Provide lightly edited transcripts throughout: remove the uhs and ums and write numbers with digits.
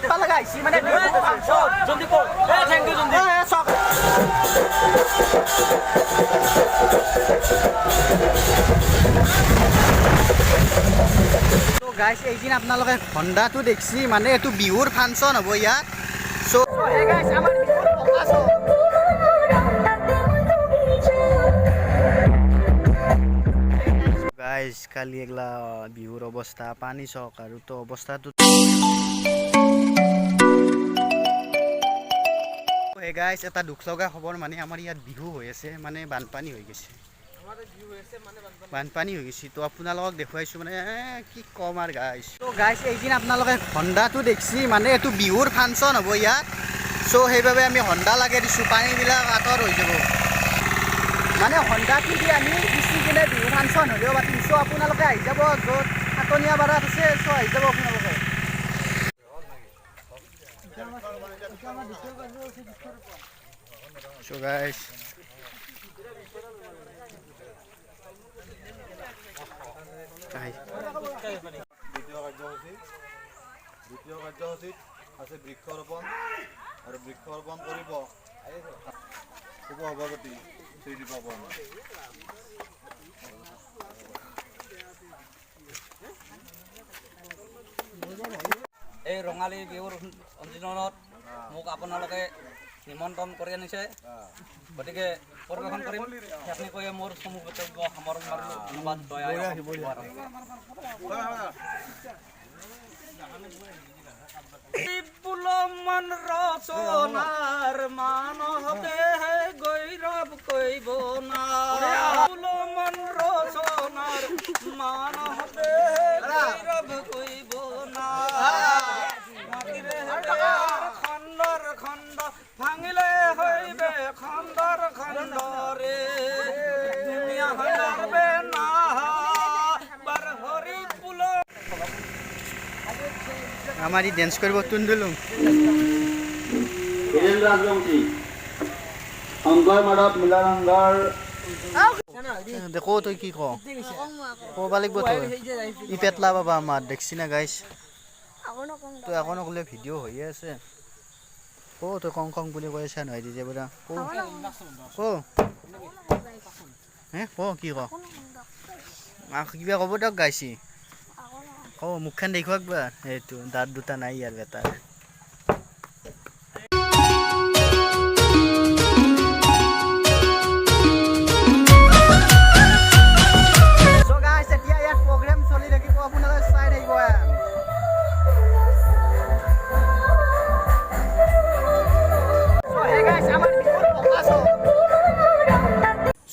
থাকিব লগা হৈছে মানে জলদি কৰ থেংক ইউ জলদি তো গাইছ এইদিন আপোনালোকে হন্দাটো দেখছি মানে এইটো বিহুৰ ফাংচন হ'ব ইয়াত সো হে গাইছ আমাৰ বিহুৰ ফকাছ গাইছ কালি এগলা বিহুৰ অৱস্থা পানী চক আৰু তো অৱস্থাটো হে গাইছ এটা দুখ লগা খবৰ মানে আমাৰ ইয়াত বিহু হৈ আছে মানে বানপানী হৈ গৈছে বানপানী হৈ গৈছে তো আপোনালোকক দেখুৱাইছো মানে কি কম আৰু গাইছ তো গাইছ এইদিন আপোনালোকে হন্দাটো দেখছি মানে এইটো বিহুৰ ফাংচন হ'ব ইয়াত সো সেইবাবে আমি হন্ডা লাগে দিছোঁ পানীবিলাক আঁতৰ হৈ যাব মানে হন্দাটো দি আমি কিস্তি কিনে বিহু ফাংচন হ'লেও পাতিম চ' আপোনালোকে আহি যাব য'ত সাতনীয়া বাৰাত আছে চ' আহি যাব আপোনালোকে চ' গাইছ দ্বিতীয় কাৰ্যসূচীত আছে বৃক্ষৰোপণ আৰু বৃক্ষৰোপণ কৰিব উপ সভাপতি শ্ৰী দীপক বৰ্মা এই ৰঙালী বিহুৰ অঞ্চলত মোক আপোনালোকে নিমন্ত্ৰণ কৰি আনিছে গতিকে পৰিৱেশন কৰিম সেইখিনি কৈয়ে মোৰ চমু বক্তব্য সামৰণ মাৰিলোঁ ধন্যবাদ পুলমন ৰচনাৰ মানৱতে গৈৰৱ কৰিব না পুলমন ৰচনাৰ মানৱতে গৈৰৱ কৰিব না খণ্ডৰ খণ্ড ভাঙিলে হৈবে খণ্ডৰ খণ্ডৰে ধুনীয়া হবে না বাৰ হৰি পুল আমাৰ ই ডেন্স কৰিব তুন্দুলুং হিৰেন ৰাজবংশী অংগৰ মাৰত মিলাৰংগাৰ দেখো তই কি ক'ব লাগিব তই ই পেটলা পাবা আমাৰ দেখছি না গাইছ তই আকৌ নকলে ভিডিঅ' হৈয়ে আছে তই কং কং বুলি কৈ আছা নহয় দিছে পৰা হে কি কিবা ক'ব দিয়ক গাইছি মুখখন দেখুৱাক বা সেইটো দাঁত দুটা নাই ইয়াৰ বেটাৰ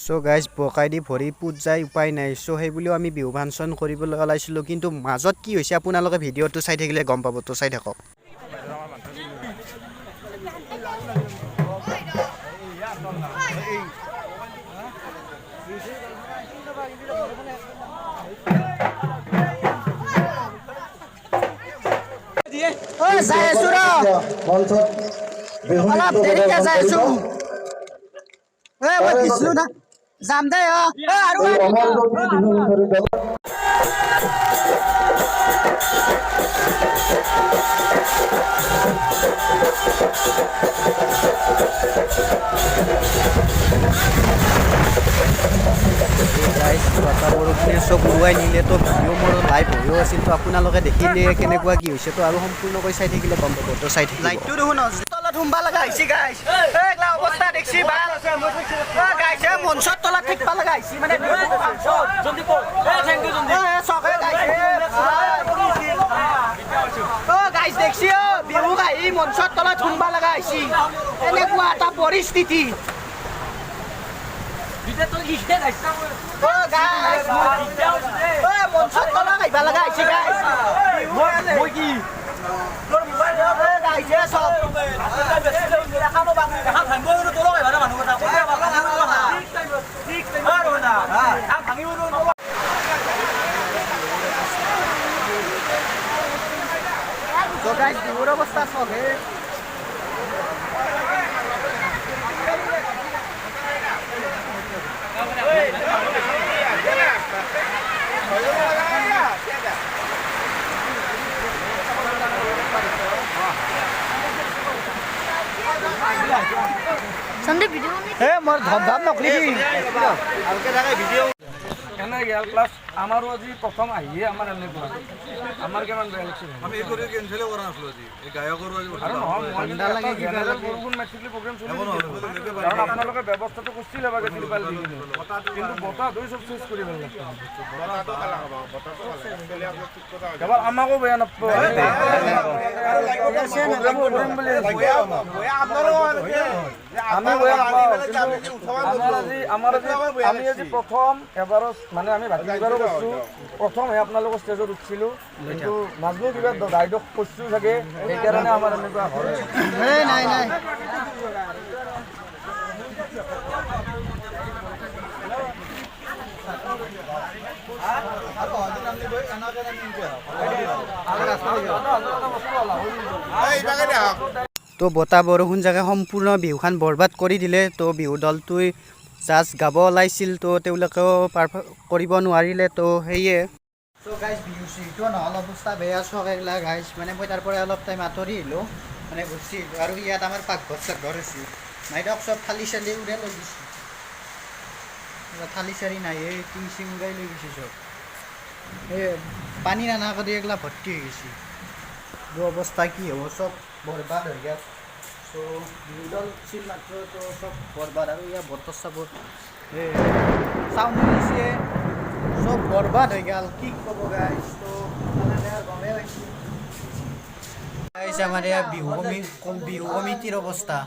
চ' গাইজ বকাই দি ভৰি পুত যায় উপায় নাই চ' সেই বুলিও আমি বিহু ফাংচন কৰিবলৈ ওলাইছিলোঁ কিন্তু মাজত কি হৈছে আপোনালোকে ভিডিঅ'টো চাই থাকিলে গম পাব তো চাই থাকক যাম দে আৰু বৰষুণে চব উৰুৱাই নিলে তো ভিডিঅ' মোৰ লাইভ হৈও আছিল তো আপোনালোকে দেখিলে কেনেকুৱা কি হৈছে তো আৰু সম্পূৰ্ণকৈ চাই থাকিলে গম পাব তো চাই থাকিব লাইটটো দেখোন তলত সোমবা লগা হৈছে গাইছ অৱস্থা দেখছি গাইছ মঞ্চৰ তলত থাকিব লগা হৈছে মানে জলদি কৰ থেংক ইউ জলদি গাইছ দেখছি বিহু আহি মঞ্চৰ তলত সোমবা লগা হৈছে এনেকুৱা এটা পৰিস্থিতি মঞ্চৰ তলত আহিব লগা হৈছে গাইছ মই কি বিহুৰ অৱস্থা চবে সন্দীপ ভিডিও এ মোৰ ধপ নকলি ভালকে থাকে ভিডিঅ' এনে গেল প্লাছ আমাৰো আজি প্ৰথম আহিয়ে আমাৰ এনেকুৱা আমাৰ কিমান বেয়া লাগিছে আমি এই কৰি কেনচেলে কৰা নাছিলোঁ আজি এই গায়কৰো আজি আৰু নহয় মই কিন্তু এটা জেনেৰেল বৰষুণ মেট্ৰিকলি প্ৰগ্ৰেম চলি কাৰণ আপোনালোকে ব্যৱস্থাটো কৰিছিলে বাগে তিৰপাল দি কিনে কিন্তু বতাহ ধৰি চব চেঞ্জ কৰি পেলালে কেৱল আমাকো বেয়া নাপাব আমি বেয়া নাপাওঁ কিন্তু আমাৰ আজি আমি আজি প্ৰথম এবাৰত মানে আমি বাকী এবাৰো কৰিছোঁ প্ৰথমহে আপোনালোকৰ ষ্টেজত উঠিছিলোঁ কিন্তু নাজনো কিবা গাইডক কৈছোঁ চাগে সেইকাৰণে আমাৰ এনেকুৱা হয় নাই তো বতাহ বৰষুণ জাগে সম্পূৰ্ণ বিহুখন বৰবাদ কৰি দিলে। তো বিহু দলটোৱে জাষ্ট গাব ওলাইছিল, তো তেওঁলোকেও কৰিব নোৱাৰিলে। তো সেয়ে তো গাইজ বিহু চিহুটো নহ'ল, অৱস্থা বেয়া চক এইগিলা গাইজ। মানে মই তাৰ পৰা অলপ টাইম আঁতৰি আহিলোঁ, মানে গুচি আহিলোঁ। আৰু ইয়াত আমাৰ পাকঘৰ চাকঘৰ আছে, মাইদক চব থালি চালি উৰাই লৈ গৈছে। থালি চালি নাই, এই টিং চিং উৰাই লৈ গৈছে চব। এই পানী নানা কৰি এইগিলা ভৰ্তি হৈ গৈছে। অৱস্থা কি হ'ব, চব বৰবাদ হৈ গ'ল। চ' বিহু দল ছিল মাত্ৰ, তো চব বৰবাদ। আৰু ইয়াৰ বতৰ চাবৰ চাউণ্ড দিছে, চব বৰবাদ হৈ গ'ল। কি ক'ব গাইজ, তো গমেই পাইছোঁ গাইজ আমাৰ ইয়াৰ বিহু কমিটিৰ অৱস্থা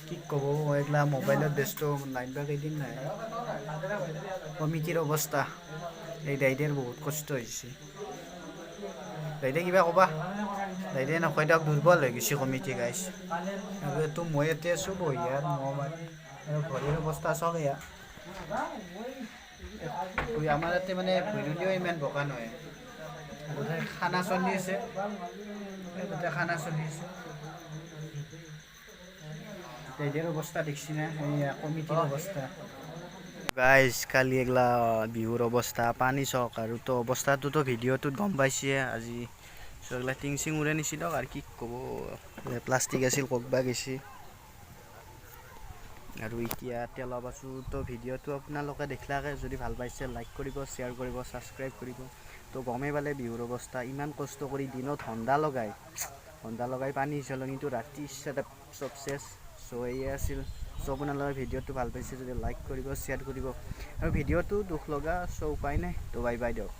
কি ক'ব। এইগিলা মোবাইলত ব্যস্ত, লাইন বা কেইদিন নাই। কমিটিৰ অৱস্থা এই দাইদেৰ বহুত কষ্ট হৈছে। দাইদে কিবা ক'বা? দাইদে নকয় দিয়ক, দুৰ্বল হৈ গৈছে কমিটি গাইজ। আৰু এইটো মই ইয়াতে আছোঁ বহি আৰু আৰু ঘৰৰ অৱস্থা চব এয়া। আমাৰ ইয়াতে মানে ভৈৰৱীও ইমান বোকা নহয়, বোধহয় খানা চলি আছে, খানা চলি আছে। দাইদেৰ অৱস্থা দেখিছি না, সেয়া কমিটিৰ অৱস্থা গাইজ। কালি এগলা বিহুৰ অৱস্থা পানী চক, আৰু তো অৱস্থাটোতো ভিডিঅ'টোত গম পাইছে আজি। চ' এইগিলা টিং চিং উৰাই নিছি দিয়ক, আৰু কি ক'ব। প্লাষ্টিক আছিল ক'ৰবাত গেছি। আৰু এতিয়া তেলৰ পাছোঁ। তো ভিডিঅ'টো আপোনালোকে দেখিলাকে যদি ভাল পাইছে লাইক কৰিব, শ্বেয়াৰ কৰিব, ছাবস্ক্ৰাইব কৰিব। তো গমেই পালে বিহুৰ অৱস্থা। ইমান কষ্ট কৰি দিনত হন্দা লগাই পানী চলনিটো ৰাতি চব চেছ। চ' এয়ে আছিল। চ' আপোনালোকে ভিডিঅ'টো ভাল পাইছে যদি লাইক কৰিব, শ্বেয়াৰ কৰিব। আৰু ভিডিঅ'টো দুখ লগা, চ' উপায় নাই। তো বাই বাই দিয়ক।